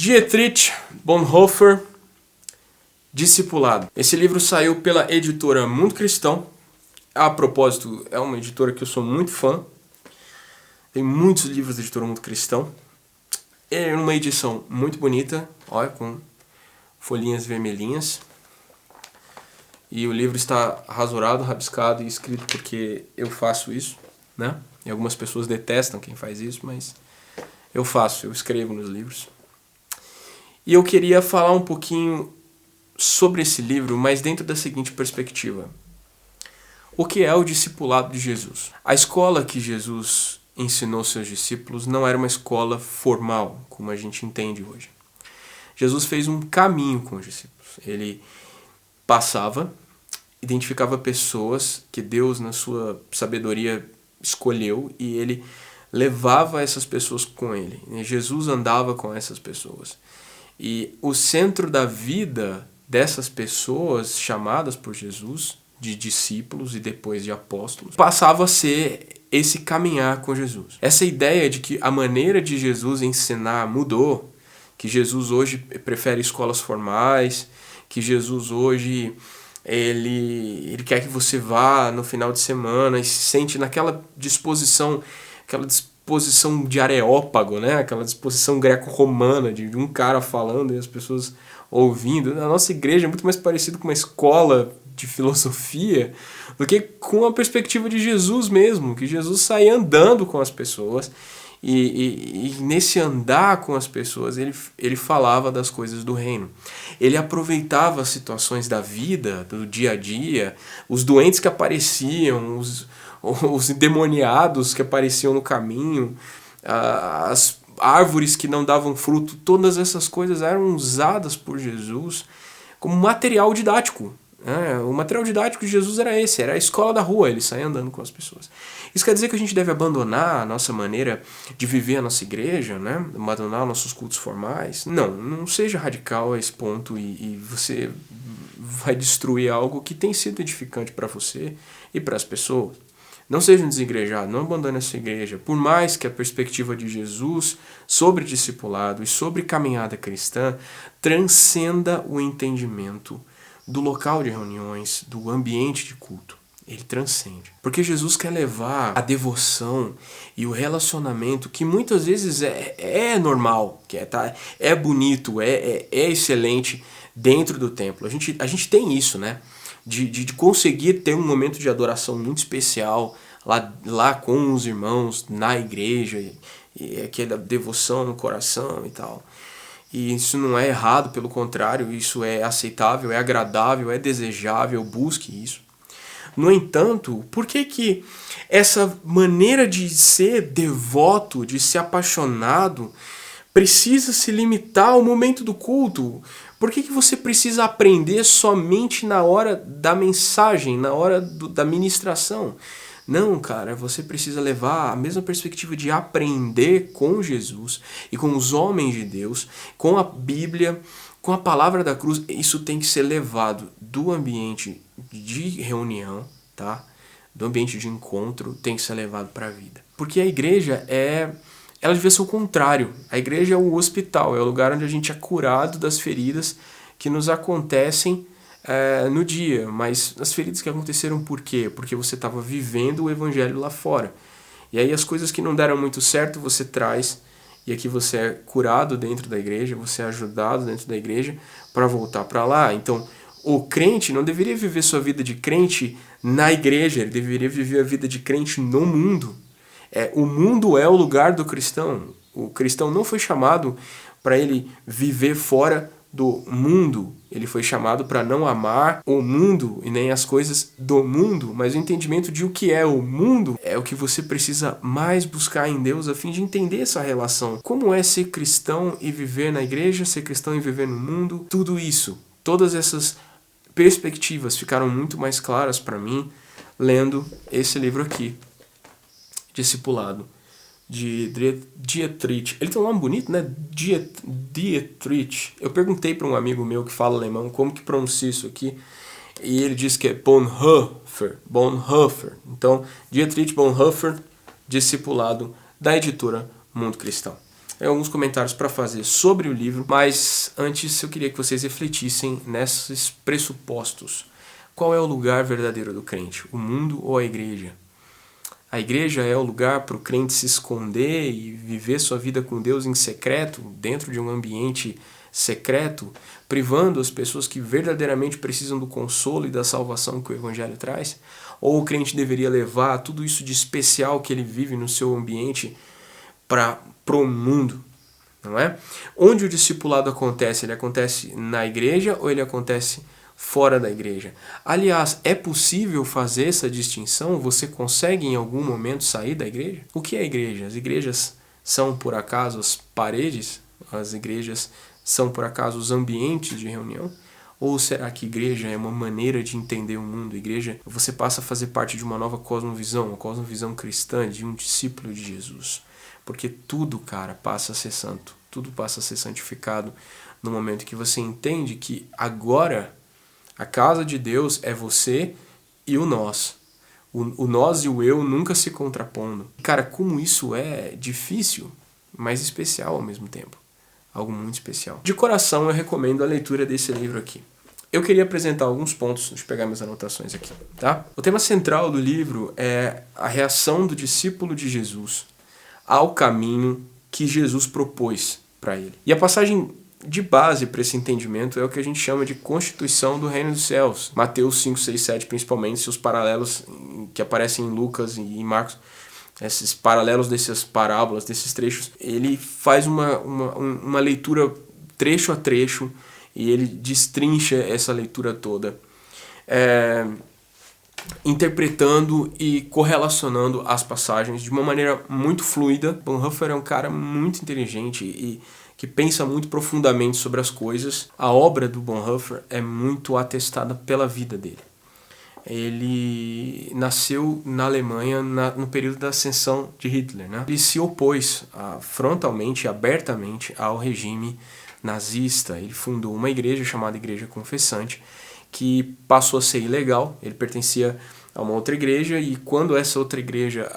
Dietrich Bonhoeffer, Discipulado. Esse livro saiu pela editora Mundo Cristão. A propósito, é uma editora que eu sou muito fã. Tem muitos livros da editora Mundo Cristão. É uma edição muito bonita, olha, com folhinhas vermelhinhas. E o livro está rasurado, rabiscado e escrito porque eu faço isso, né? E algumas pessoas detestam quem faz isso, mas eu faço, eu escrevo nos livros. E eu queria falar um pouquinho sobre esse livro, mas dentro da seguinte perspectiva. O que é o discipulado de Jesus? A escola que Jesus ensinou seus discípulos não era uma escola formal, como a gente entende hoje. Jesus fez um caminho com os discípulos. Ele passava, identificava pessoas que Deus, na sua sabedoria, escolheu e ele levava essas pessoas com ele. Jesus andava com essas pessoas. E o centro da vida dessas pessoas chamadas por Jesus, de discípulos e depois de apóstolos, passava a ser esse caminhar com Jesus. Essa ideia de que a maneira de Jesus ensinar mudou, que Jesus hoje prefere escolas formais, que Jesus hoje ele quer que você vá no final de semana e se sente naquela disposição de Areópago, né? Aquela disposição greco-romana de um cara falando e as pessoas ouvindo. A nossa igreja é muito mais parecida com uma escola de filosofia do que com a perspectiva de Jesus mesmo, que Jesus saía andando com as pessoas e nesse andar com as pessoas ele falava das coisas do reino. Ele aproveitava as situações da vida, do dia a dia, os doentes que apareciam, os endemoniados que apareciam no caminho, as árvores que não davam fruto, todas essas coisas eram usadas por Jesus como material didático. O material didático de Jesus era esse, era a escola da rua, ele saía andando com as pessoas. Isso quer dizer que a gente deve abandonar a nossa maneira de viver a nossa igreja, né? Abandonar nossos cultos formais? Não seja radical a esse ponto e você vai destruir algo que tem sido edificante para você e para as pessoas. Não seja um desigrejado, não abandone a sua igreja. Por mais que a perspectiva de Jesus sobre discipulado e sobre caminhada cristã transcenda o entendimento do local de reuniões, do ambiente de culto. Ele transcende. Porque Jesus quer levar a devoção e o relacionamento que muitas vezes é normal, que é bonito, é excelente dentro do templo. A gente tem isso, né? De conseguir ter um momento de adoração muito especial lá com os irmãos, na igreja, e aquela devoção no coração e tal. E isso não é errado, pelo contrário, isso é aceitável, é agradável, é desejável, busque isso. No entanto, por que essa maneira de ser devoto, de ser apaixonado, precisa se limitar ao momento do culto? Por que você precisa aprender somente na hora da mensagem, na hora da ministração? Não, cara, você precisa levar a mesma perspectiva de aprender com Jesus e com os homens de Deus, com a Bíblia, com a palavra da cruz. Isso tem que ser levado do ambiente de reunião, tá? Do ambiente de encontro, tem que ser levado para a vida. Porque a igreja ela devia ser o contrário. A igreja é o hospital, é o lugar onde a gente é curado das feridas que nos acontecem no dia. Mas as feridas que aconteceram por quê? Porque você estava vivendo o evangelho lá fora. E aí as coisas que não deram muito certo você traz, e aqui você é curado dentro da igreja, você é ajudado dentro da igreja para voltar para lá. Então, o crente não deveria viver sua vida de crente na igreja, ele deveria viver a vida de crente no mundo. O mundo é o lugar do cristão. O cristão não foi chamado para ele viver fora do mundo. Ele foi chamado para não amar o mundo e nem as coisas do mundo, mas o entendimento de o que é o mundo é o que você precisa mais buscar em Deus a fim de entender essa relação. Como é ser cristão e viver na igreja, ser cristão e viver no mundo? Tudo isso, todas essas perspectivas ficaram muito mais claras para mim lendo esse livro aqui, Discipulado, de Dietrich. Ele tem um nome bonito, né? Dietrich. Eu perguntei para um amigo meu que fala alemão como que pronuncia isso aqui, e ele disse que é Bonhoeffer. Então, Dietrich Bonhoeffer, Discipulado, da editora Mundo Cristão. alguns comentários para fazer sobre o livro, mas antes eu queria que vocês refletissem nesses pressupostos. Qual é o lugar verdadeiro do crente? O mundo ou a igreja? A igreja é o lugar para o crente se esconder e viver sua vida com Deus em secreto, dentro de um ambiente secreto, privando as pessoas que verdadeiramente precisam do consolo e da salvação que o Evangelho traz? Ou o crente deveria levar tudo isso de especial que ele vive no seu ambiente para o mundo? Não é? Onde o discipulado acontece? Ele acontece na igreja ou ele acontece fora da igreja? Aliás, é possível fazer essa distinção? Você consegue em algum momento sair da igreja? O que é a igreja? As igrejas são por acaso as paredes? As igrejas são por acaso os ambientes de reunião? Ou será que igreja é uma maneira de entender o mundo? Igreja, você passa a fazer parte de uma nova cosmovisão, uma cosmovisão cristã, de um discípulo de Jesus. Porque tudo, cara, passa a ser santo. Tudo passa a ser santificado no momento que você entende que agora a casa de Deus é você e o nós. O nós e o eu nunca se contrapondo. Cara, como isso é difícil, mas especial ao mesmo tempo. Algo muito especial. De coração, eu recomendo a leitura desse livro aqui. Eu queria apresentar alguns pontos, deixa eu pegar minhas anotações aqui, tá? O tema central do livro é a reação do discípulo de Jesus ao caminho que Jesus propôs para ele. E a passagem de base para esse entendimento é o que a gente chama de constituição do reino dos céus. Mateus 5, 6, 7 principalmente, seus paralelos que aparecem em Lucas e em Marcos, esses paralelos dessas parábolas, desses trechos, ele faz uma leitura trecho a trecho e ele destrincha essa leitura toda, interpretando e correlacionando as passagens de uma maneira muito fluida. Bonhoeffer é um cara muito inteligente e que pensa muito profundamente sobre as coisas. A obra do Bonhoeffer é muito atestada pela vida dele. Ele nasceu na Alemanha no período da ascensão de Hitler, né? Ele se opôs frontalmente, abertamente ao regime nazista. Ele fundou uma igreja chamada Igreja Confessante, que passou a ser ilegal. Ele pertencia a uma outra igreja e quando essa outra igreja,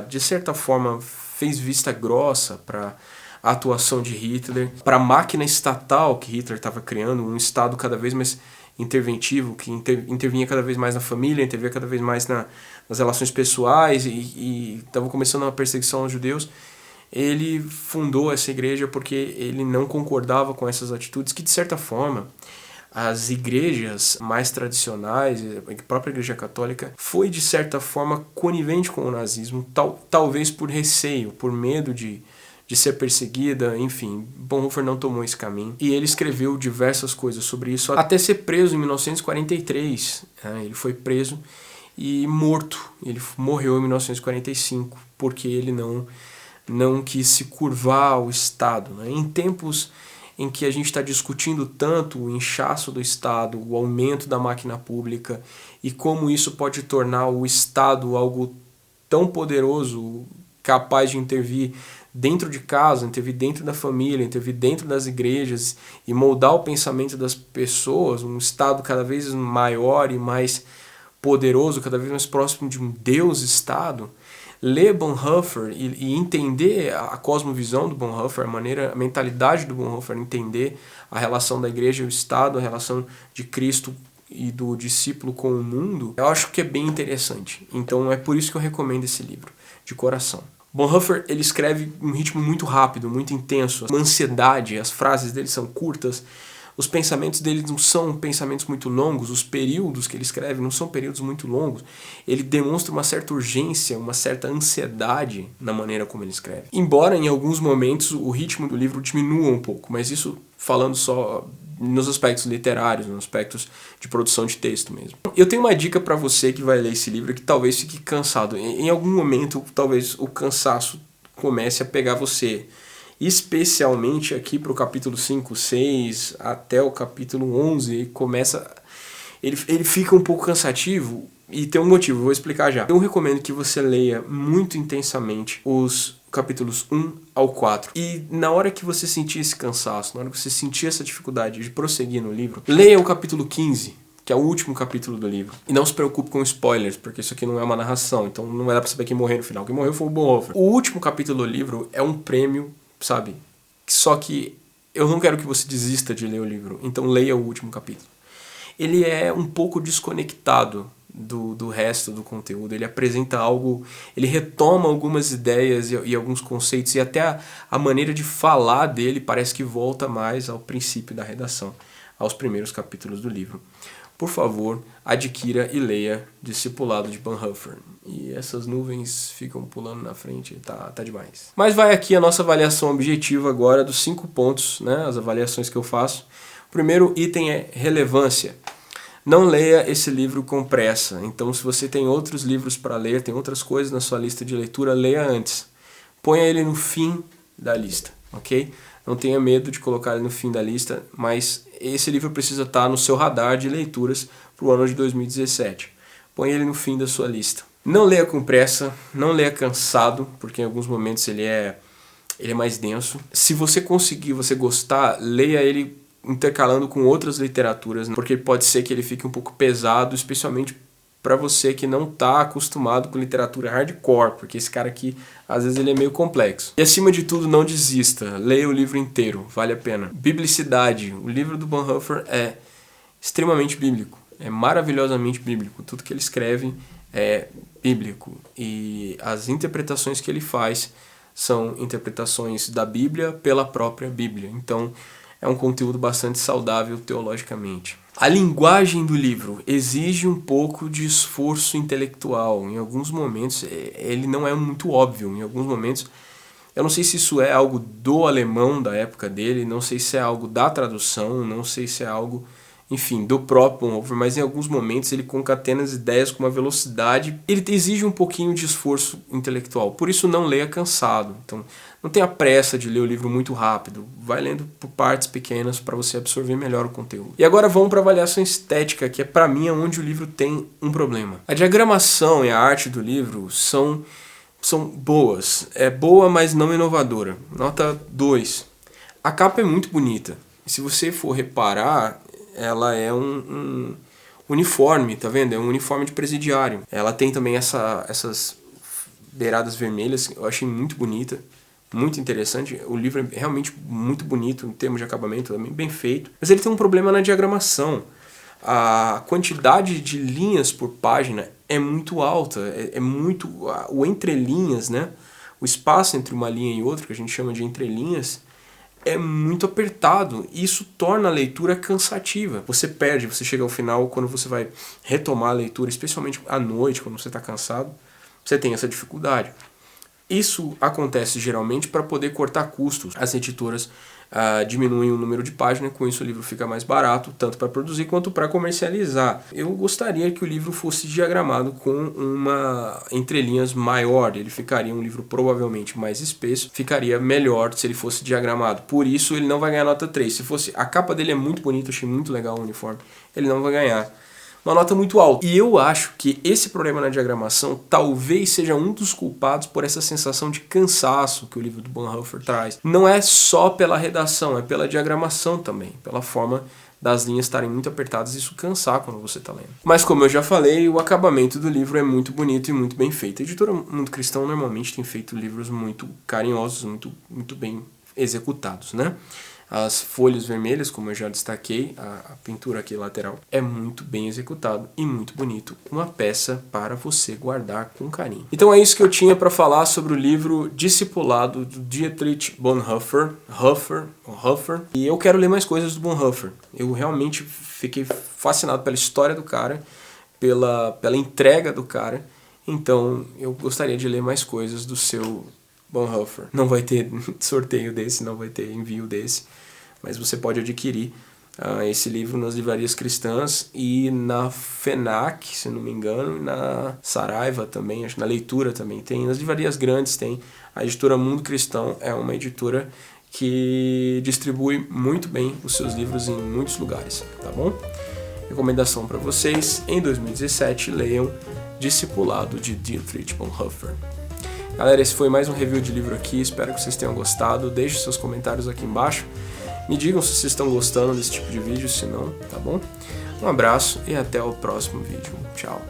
de certa forma, fez vista grossa para a atuação de Hitler, para a máquina estatal que Hitler estava criando, um Estado cada vez mais interventivo, que intervinha cada vez mais na família, intervinha cada vez mais nas relações pessoais e estava começando uma perseguição aos judeus. Ele fundou essa igreja porque ele não concordava com essas atitudes que, de certa forma, as igrejas mais tradicionais, a própria igreja católica, foi de certa forma conivente com o nazismo, talvez por receio, por medo de ser perseguida, enfim. Bonhoeffer não tomou esse caminho. E ele escreveu diversas coisas sobre isso, até ser preso em 1943. Ele foi preso e morto. Ele morreu em 1945, porque ele não quis se curvar ao Estado. Em tempos em que a gente está discutindo tanto o inchaço do Estado, o aumento da máquina pública e como isso pode tornar o Estado algo tão poderoso, capaz de intervir dentro de casa, intervir dentro da família, intervir dentro das igrejas e moldar o pensamento das pessoas, um Estado cada vez maior e mais poderoso, cada vez mais próximo de um Deus-Estado. Ler Bonhoeffer e entender a cosmovisão do Bonhoeffer, a mentalidade do Bonhoeffer, entender a relação da igreja e o Estado, a relação de Cristo e do discípulo com o mundo, eu acho que é bem interessante. Então é por isso que eu recomendo esse livro, de coração. Bonhoeffer, ele escreve um ritmo muito rápido, muito intenso, uma ansiedade, as frases dele são curtas, os pensamentos dele não são pensamentos muito longos, os períodos que ele escreve não são períodos muito longos. Ele demonstra uma certa urgência, uma certa ansiedade na maneira como ele escreve. Embora em alguns momentos o ritmo do livro diminua um pouco, mas isso falando só nos aspectos literários, nos aspectos de produção de texto mesmo. Eu tenho uma dica para você que vai ler esse livro que talvez fique cansado. Em algum momento, talvez o cansaço comece a pegar você. Especialmente aqui para o capítulo 5, 6, até o capítulo 11, ele fica um pouco cansativo e tem um motivo, vou explicar já. Eu recomendo que você leia muito intensamente os capítulos 1 ao 4. E na hora que você sentir esse cansaço, na hora que você sentir essa dificuldade de prosseguir no livro, leia o capítulo 15, que é o último capítulo do livro. E não se preocupe com spoilers, porque isso aqui não é uma narração, então não vai dar pra saber quem morreu no final. Quem morreu foi o Bonhoeffer. O último capítulo do livro é um prêmio, sabe, Só que eu não quero que você desista de ler o livro, então leia o último capítulo. Ele é um pouco desconectado do resto do conteúdo, ele apresenta algo, ele retoma algumas ideias e alguns conceitos, e até a maneira de falar dele parece que volta mais ao princípio da redação, aos primeiros capítulos do livro. Por favor, adquira e leia Discipulado de Bonhoeffer. E essas nuvens ficam pulando na frente, tá demais. Mas vai aqui a nossa avaliação objetiva agora dos 5 pontos, né, as avaliações que eu faço. O primeiro item é relevância. Não leia esse livro com pressa. Então, se você tem outros livros para ler, tem outras coisas na sua lista de leitura, leia antes. Ponha ele no fim da lista, ok? Não tenha medo de colocar ele no fim da lista, mas esse livro precisa estar no seu radar de leituras para o ano de 2017. Põe ele no fim da sua lista. Não leia com pressa, não leia cansado, porque em alguns momentos ele é mais denso. Se você conseguir, você gostar, leia ele intercalando com outras literaturas, porque pode ser que ele fique um pouco pesado, especialmente para você que não está acostumado com literatura hardcore, porque esse cara aqui, às vezes, ele é meio complexo. E, acima de tudo, não desista. Leia o livro inteiro, vale a pena. Biblicidade. O livro do Bonhoeffer é extremamente bíblico, é maravilhosamente bíblico. Tudo que ele escreve é bíblico. E as interpretações que ele faz são interpretações da Bíblia pela própria Bíblia. Então, é um conteúdo bastante saudável teologicamente. A linguagem do livro exige um pouco de esforço intelectual. Em alguns momentos, ele não é muito óbvio. Em alguns momentos, eu não sei se isso é algo do alemão da época dele, não sei se é algo da tradução, não sei se é algo, enfim, do próprio Bonhoeffer, mas em alguns momentos ele concatena as ideias com uma velocidade. Ele exige um pouquinho de esforço intelectual, por isso não leia cansado. Então, não tenha pressa de ler o livro muito rápido, vai lendo por partes pequenas para você absorver melhor o conteúdo. E agora vamos para a avaliação estética, que é para mim onde o livro tem um problema. A diagramação e a arte do livro são boas, é boa, mas não inovadora. Nota 2. A capa é muito bonita, e se você for reparar, ela é um uniforme, tá vendo? É um uniforme de presidiário. Ela tem também essas beiradas vermelhas, eu achei muito bonita, muito interessante. O livro é realmente muito bonito em termos de acabamento, também bem feito. Mas ele tem um problema na diagramação. A quantidade de linhas por página é muito alta, é muito... O entrelinhas, né? O espaço entre uma linha e outra, que a gente chama de entrelinhas, é muito apertado e isso torna a leitura cansativa. Você perde, você chega ao final, quando você vai retomar a leitura, especialmente à noite, quando você está cansado, você tem essa dificuldade. Isso acontece geralmente para poder cortar custos. As editoras diminuem o número de páginas, com isso o livro fica mais barato, tanto para produzir quanto para comercializar. Eu gostaria que o livro fosse diagramado com uma entrelinhas maior, ele ficaria um livro provavelmente mais espesso, ficaria melhor se ele fosse diagramado. Por isso ele não vai ganhar nota 3. Se fosse, a capa dele é muito bonita, achei muito legal o uniforme, ele não vai ganhar uma nota muito alta. E eu acho que esse problema na diagramação talvez seja um dos culpados por essa sensação de cansaço que o livro do Bonhoeffer traz. Não é só pela redação, é pela diagramação também, pela forma das linhas estarem muito apertadas e isso cansar quando você está lendo. Mas como eu já falei, o acabamento do livro é muito bonito e muito bem feito. A editora Mundo Cristão normalmente tem feito livros muito carinhosos, muito bem executados, né? As folhas vermelhas, como eu já destaquei, a pintura aqui lateral, é muito bem executado e muito bonito. Uma peça para você guardar com carinho. Então é isso que eu tinha para falar sobre o livro Discipulado, do Dietrich Bonhoeffer. E eu quero ler mais coisas do Bonhoeffer. Eu realmente fiquei fascinado pela história do cara, pela entrega do cara. Então eu gostaria de ler mais coisas do seu Bonhoeffer. Não vai ter sorteio desse, não vai ter envio desse, mas você pode adquirir esse livro nas livrarias cristãs e na FENAC, se não me engano, e na Saraiva também, acho que na Leitura também tem, nas livrarias grandes tem. A editora Mundo Cristão é uma editora que distribui muito bem os seus livros em muitos lugares, tá bom? Recomendação para vocês, em 2017 leiam Discipulado de Dietrich Bonhoeffer. Galera, esse foi mais um review de livro aqui, espero que vocês tenham gostado, deixe seus comentários aqui embaixo, me digam se vocês estão gostando desse tipo de vídeo, se não, tá bom? Um abraço e até o próximo vídeo, tchau!